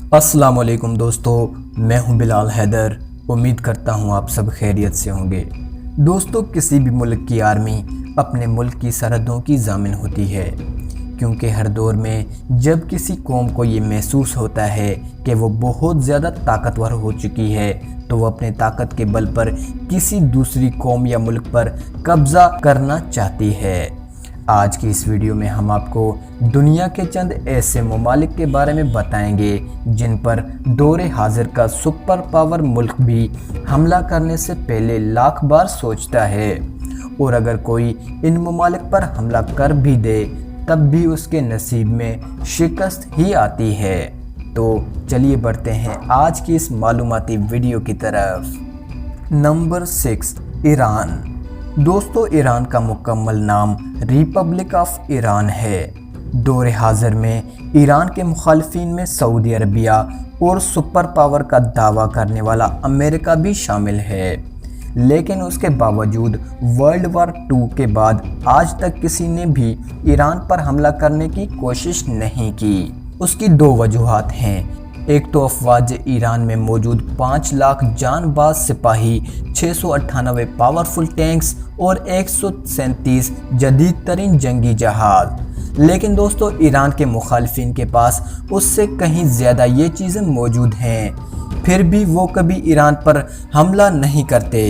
अस्सलाम वालेकुम दोस्तों, मैं हूं बिलाल हैदर। उम्मीद करता हूं आप सब खैरियत से होंगे। दोस्तों, किसी भी मुल्क की आर्मी अपने मुल्क की सरहदों की ज़ामिन होती है, क्योंकि हर दौर में जब किसी कौम को ये महसूस होता है कि वो बहुत ज़्यादा ताकतवर हो चुकी है तो वो अपने ताकत के बल पर किसी दूसरी कौम या मुल्क पर कब्ज़ा करना चाहती है। आज की इस वीडियो में हम आपको दुनिया के चंद ऐसे ममालिक के बारे में बताएंगे जिन पर दौरे हाजिर का सुपर पावर मुल्क भी हमला करने से पहले लाख बार सोचता है, और अगर कोई इन ममालिक पर हमला कर भी दे तब भी उसके नसीब में शिकस्त ही आती है। तो चलिए बढ़ते हैं आज की इस मालूमाती वीडियो की तरफ। Number 6, Iran. दोस्तों, ईरान का मुकम्मल नाम रिपब्लिक ऑफ ईरान है। दौरे हाजिर में ईरान के मुखालिफिन में सऊदी अरबिया और सुपर पावर का दावा करने वाला अमेरिका भी शामिल है, लेकिन उसके बावजूद वर्ल्ड वार 2 के बाद आज तक किसी ने भी ईरान पर हमला करने की कोशिश नहीं की। उसकी 2 वजूहात हैं। एक तो अफवाज ईरान में मौजूद 5 लाख जानबाज सिपाही, 698 पावरफुल टैंक्स और 137 जदीद तरीन जंगी जहाज। लेकिन दोस्तों, ईरान के मुखालिफिन के पास उससे कहीं ज़्यादा ये चीज़ें मौजूद हैं, फिर भी वो कभी ईरान पर हमला नहीं करते।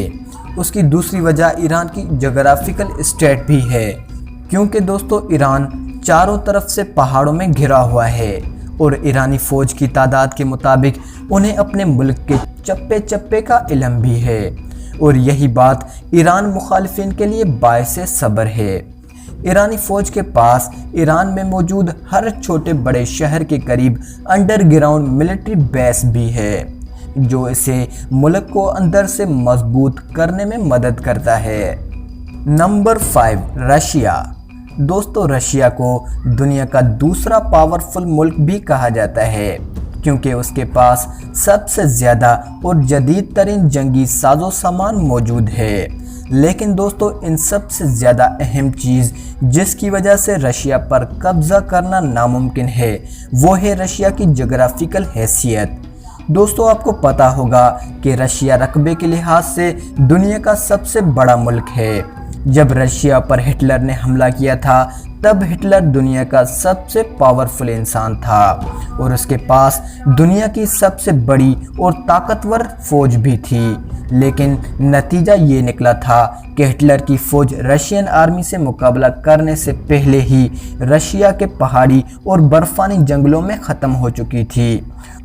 उसकी दूसरी वजह ईरान की जोग्राफिकल स्टेट भी है, क्योंकि दोस्तों ईरान चारों तरफ से पहाड़ों में घिरा हुआ है और ईरानी फ़ौज की तादाद के मुताबिक उन्हें अपने मुल्क के चप्पे चप्पे का इल्म भी है, और यही बात ईरान मुखालिफिन के लिए बायसे सब्र है। ईरानी फ़ौज के पास ईरान में मौजूद हर छोटे बड़े शहर के करीब अंडरग्राउंड मिलिट्री बेस भी है, जो इसे मुल्क को अंदर से मजबूत करने में मदद करता है। Number 5, Russia. दोस्तों, रशिया को दुनिया का दूसरा पावरफुल मुल्क भी कहा जाता है, क्योंकि उसके पास सबसे ज़्यादा और जदीद तरीन जंगी साजो सामान मौजूद है। लेकिन दोस्तों, इन सबसे ज़्यादा अहम चीज़ जिसकी वजह से रशिया पर कब्ज़ा करना नामुमकिन है, वो है रशिया की जोग्राफिकल हैसियत। दोस्तों, आपको पता होगा कि रशिया रकबे के लिहाज से दुनिया का सबसे बड़ा मुल्क है। जब रशिया पर हिटलर ने हमला किया था तब हिटलर दुनिया का सबसे पावरफुल इंसान था, और उसके पास दुनिया की सबसे बड़ी और ताकतवर फौज भी थी। लेकिन नतीजा ये निकला था कि हिटलर की फौज रशियन आर्मी से मुकाबला करने से पहले ही रशिया के पहाड़ी और बर्फानी जंगलों में ख़त्म हो चुकी थी,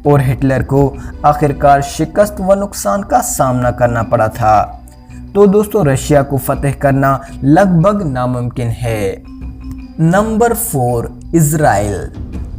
और हिटलर को आखिरकार शिकस्त व नुकसान का सामना करना पड़ा था। तो दोस्तों, रशिया को फतेह करना लगभग नामुमकिन है। Number 4, Israel.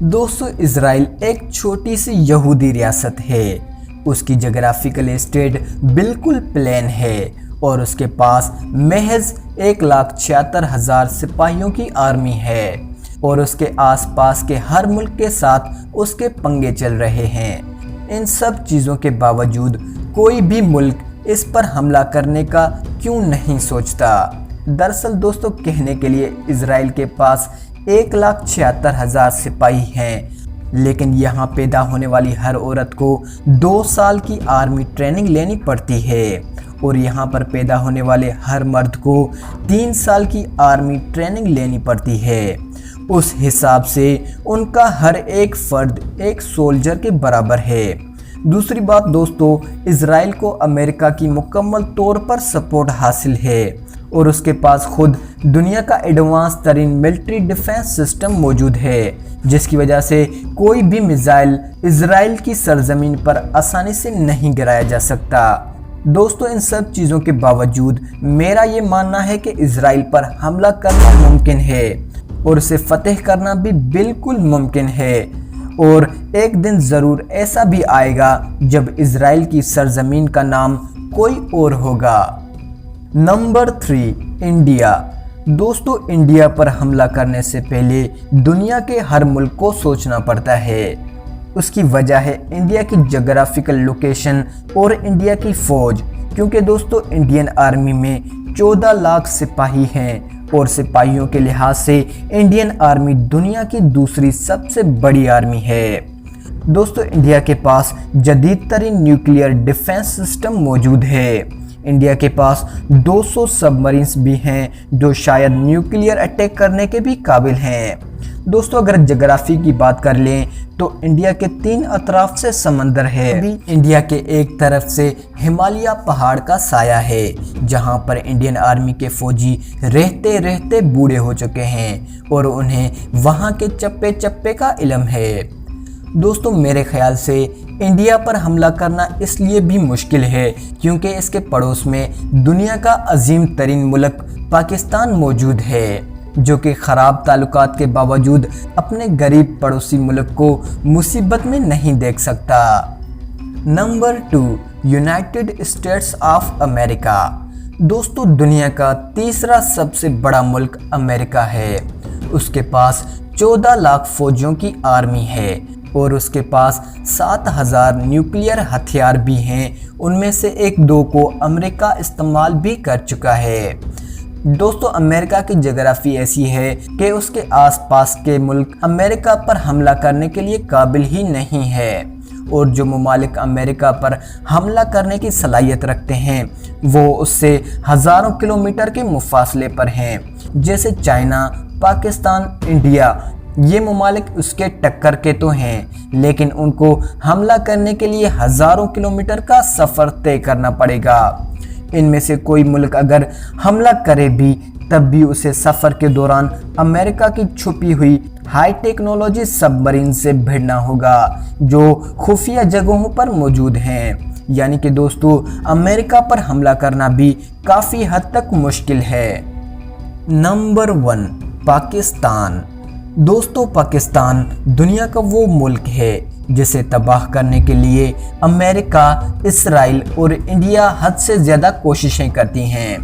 दोस्तों, इज़राइल एक छोटी सी यहूदी रियासत है। उसकी जोग्राफिकल स्टेट बिल्कुल प्लेन है और उसके पास महज 1,76,000 सिपाहियों की आर्मी है, और उसके आसपास के हर मुल्क के साथ उसके पंगे चल रहे हैं। इन सब चीज़ों के बावजूद कोई भी मुल्क इस पर हमला करने का क्यों नहीं सोचता। दरअसल दोस्तों, कहने के लिए इज़राइल के पास 1,76,000 सिपाही हैं, लेकिन यहाँ पैदा होने वाली हर औरत को 2 साल की आर्मी ट्रेनिंग लेनी पड़ती है, और यहाँ पर पैदा होने वाले हर मर्द को 3 साल की आर्मी ट्रेनिंग लेनी पड़ती है। उस हिसाब से उनका हर एक फर्द एक सोल्जर के बराबर है। दूसरी बात दोस्तों, इज़राइल को अमेरिका की मुकम्मल तौर पर सपोर्ट हासिल है, और उसके पास खुद दुनिया का एडवांस तरीन मिलिट्री डिफेंस सिस्टम मौजूद है, जिसकी वजह से कोई भी मिसाइल इज़राइल की सरजमीन पर आसानी से नहीं गिराया जा सकता। दोस्तों, इन सब चीज़ों के बावजूद मेरा ये मानना है कि इज़राइल पर हमला करना मुमकिन है, और उसे फतेह करना भी बिल्कुल मुमकिन है, और एक दिन ज़रूर ऐसा भी आएगा जब इज़राइल की सरजमीन का नाम कोई और होगा। Number 3, India. दोस्तों, इंडिया पर हमला करने से पहले दुनिया के हर मुल्क को सोचना पड़ता है। उसकी वजह है इंडिया की जोग्राफिकल लोकेशन और इंडिया की फ़ौज, क्योंकि दोस्तों इंडियन आर्मी में 14 लाख सिपाही हैं, और सिपाहियों के लिहाज से इंडियन आर्मी दुनिया की दूसरी सबसे बड़ी आर्मी है। दोस्तों इंडिया के पास जदीद तरीन न्यूक्लियर डिफेंस सिस्टम मौजूद है। इंडिया के पास 200 सबमरीन्स भी हैं जो शायद न्यूक्लियर अटैक करने के भी काबिल हैं। दोस्तों अगर जोग्राफी की बात कर लें तो इंडिया के 3 अतराफ से समंदर है। अभी इंडिया के एक तरफ से हिमालय पहाड़ का साया है जहां पर इंडियन आर्मी के फौजी रहते रहते बूढ़े हो चुके हैं और उन्हें वहां के चप्पे चप्पे का इल्म है। दोस्तों मेरे ख्याल से इंडिया पर हमला करना इसलिए भी मुश्किल है क्योंकि इसके पड़ोस में दुनिया का अजीम तरीन मुल्क पाकिस्तान मौजूद है जो कि ख़राब ताल्लुकात के बावजूद अपने गरीब पड़ोसी मुल्क को मुसीबत में नहीं देख सकता। Number 2, United states of America. दोस्तों दुनिया का तीसरा सबसे बड़ा मुल्क अमेरिका है। उसके पास 14 लाख फौजियों की आर्मी है और उसके पास 7000 न्यूक्लियर हथियार भी हैं। उनमें से 1-2 को अमेरिका इस्तेमाल भी कर चुका है। दोस्तों अमेरिका की जोग्राफी ऐसी है कि उसके आसपास के मुल्क अमेरिका पर हमला करने के लिए काबिल ही नहीं है और जो ममालिक अमेरिका पर हमला करने की सलाहियत रखते हैं वो उससे हज़ारों किलोमीटर के मुफासले पर हैं, जैसे चाइना, पाकिस्तान, इंडिया। ये ममालिक उसके टक्कर के तो हैं लेकिन उनको हमला करने के लिए हज़ारों किलोमीटर का सफ़र तय करना पड़ेगा। इनमें से कोई मुल्क अगर हमला करे भी तब भी उसे सफ़र के दौरान अमेरिका की छुपी हुई हाई टेक्नोलॉजी सबमरीन से भिड़ना होगा जो खुफिया जगहों पर मौजूद हैं। यानी कि दोस्तों अमेरिका पर हमला करना भी काफ़ी हद तक मुश्किल है। नंबर 1, पाकिस्तान। दोस्तों पाकिस्तान दुनिया का वो मुल्क है जिसे तबाह करने के लिए अमेरिका, इसराइल और इंडिया हद से ज़्यादा कोशिशें करती हैं,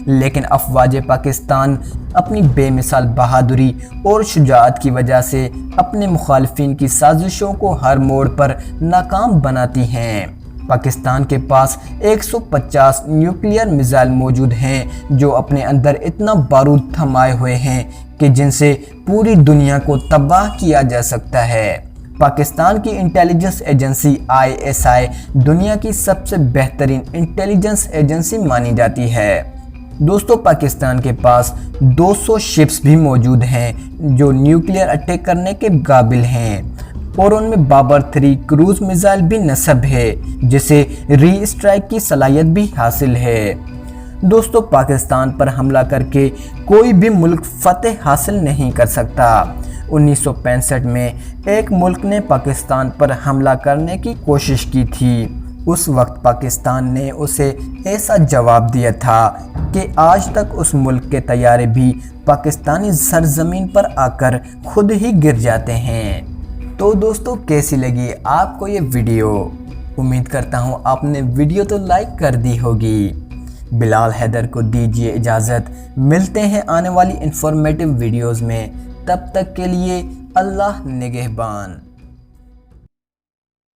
लेकिन अफवाज पाकिस्तान अपनी बेमिसाल बहादुरी और शुजाअत की वजह से अपने मुखालिफिन की साजिशों को हर मोड़ पर नाकाम बनाती हैं। पाकिस्तान के पास 150 न्यूक्लियर मिसाइल मौजूद हैं जो अपने अंदर इतना बारूद थमाए हुए हैं कि जिनसे पूरी दुनिया को तबाह किया जा सकता है। पाकिस्तान की इंटेलिजेंस एजेंसी ISI दुनिया की सबसे बेहतरीन इंटेलिजेंस एजेंसी मानी जाती है। दोस्तों पाकिस्तान के पास 200 शिप्स भी मौजूद हैं जो न्यूक्लियर अटैक करने के काबिल हैं और उनमें बाबर 3 क्रूज मिसाइल भी नस्ब है जिसे री स्ट्राइक की सलाहियत भी हासिल है। दोस्तों पाकिस्तान पर हमला करके कोई भी मुल्क फतेह हासिल नहीं कर सकता। 1965 में एक मुल्क ने पाकिस्तान पर हमला करने की कोशिश की थी। उस वक्त पाकिस्तान ने उसे ऐसा जवाब दिया था कि आज तक उस मुल्क के तैयारे भी पाकिस्तानी सरजमीन पर आकर खुद ही गिर जाते हैं। तो दोस्तों कैसी लगी आपको ये वीडियो? उम्मीद करता हूँ आपने वीडियो तो लाइक कर दी होगी। बिलाल हैदर को दीजिए इजाज़त। मिलते हैं आने वाली इंफॉर्मेटिव वीडियोज़ में। तब तक के लिए अल्लाह निगहबान।